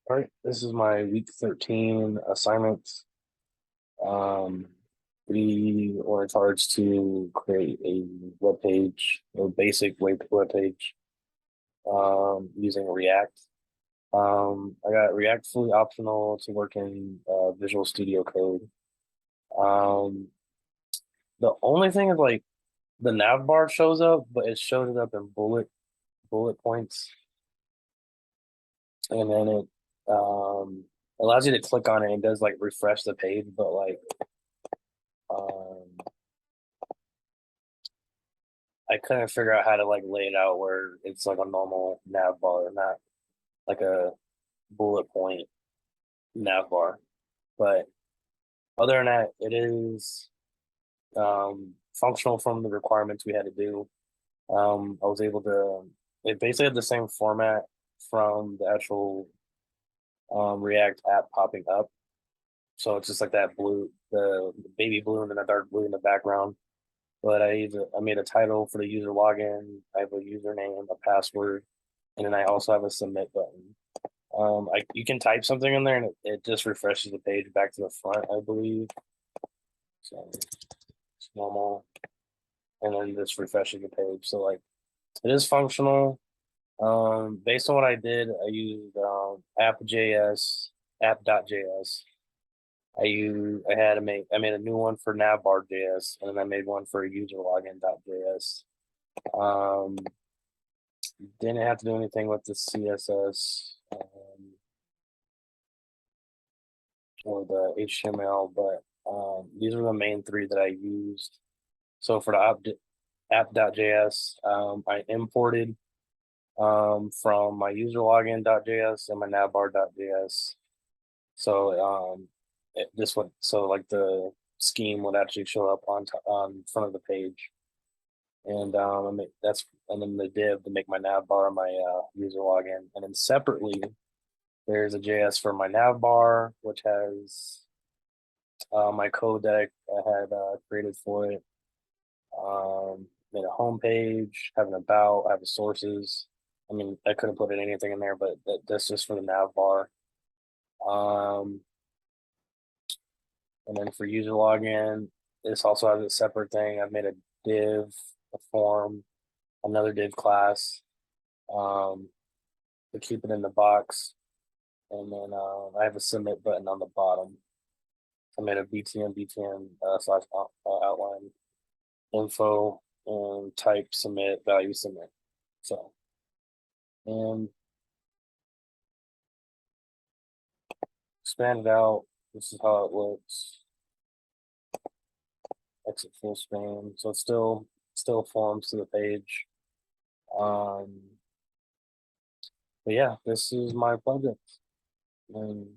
All right, this is my week 13 assignment. Um, we were charged to create a web page, a basic web page, using React. I got React fully optional to work in Visual Studio Code. Um, the only thing is like the nav bar shows up, but it shows it up in bullet points, and then it allows you to click on it and does like refresh the page, but like um I couldn't figure out how to like lay it out where it's like a normal nav bar, not like a bullet point nav bar. But other than that, it is functional from the requirements we had to do. I was able to, it basically had the same format from the actual React app popping up. So it's just like that blue, the baby blue and then the dark blue in the background. But I made a title for the user login. I have a username, a password, and then I also have a submit button. You can type something in there and it just refreshes the page back to the front, I believe. So it's normal, and then just refreshes the page. So like it is functional. Based on what I did, I used app.js, app.js. I made a new one for navbar.js, and then I made one for user login.js. Um, didn't have to do anything with the CSS. Or the HTML, but these are the main three that I used. So for the app.js, I imported from my user login.js and my navbar.js. So this would so like the scheme would actually show up on front of the page, and and then the div to make my navbar my user login, and then separately there's a JS for my navbar, which has my code that I had created for it. Made a home page, have an about, I have the sources. I mean, I couldn't put anything in there, but that's just for the nav bar. Um, and then for user login, this also has a separate thing. I've made a div, a form, another div class um, to keep it in the box. And then I have a submit button on the bottom. I made a BTN slash outline info and type submit value submit. So, and expand it out. This is how it looks. Exit full span. So it's still forms to the page. Um, but yeah, this is my project. And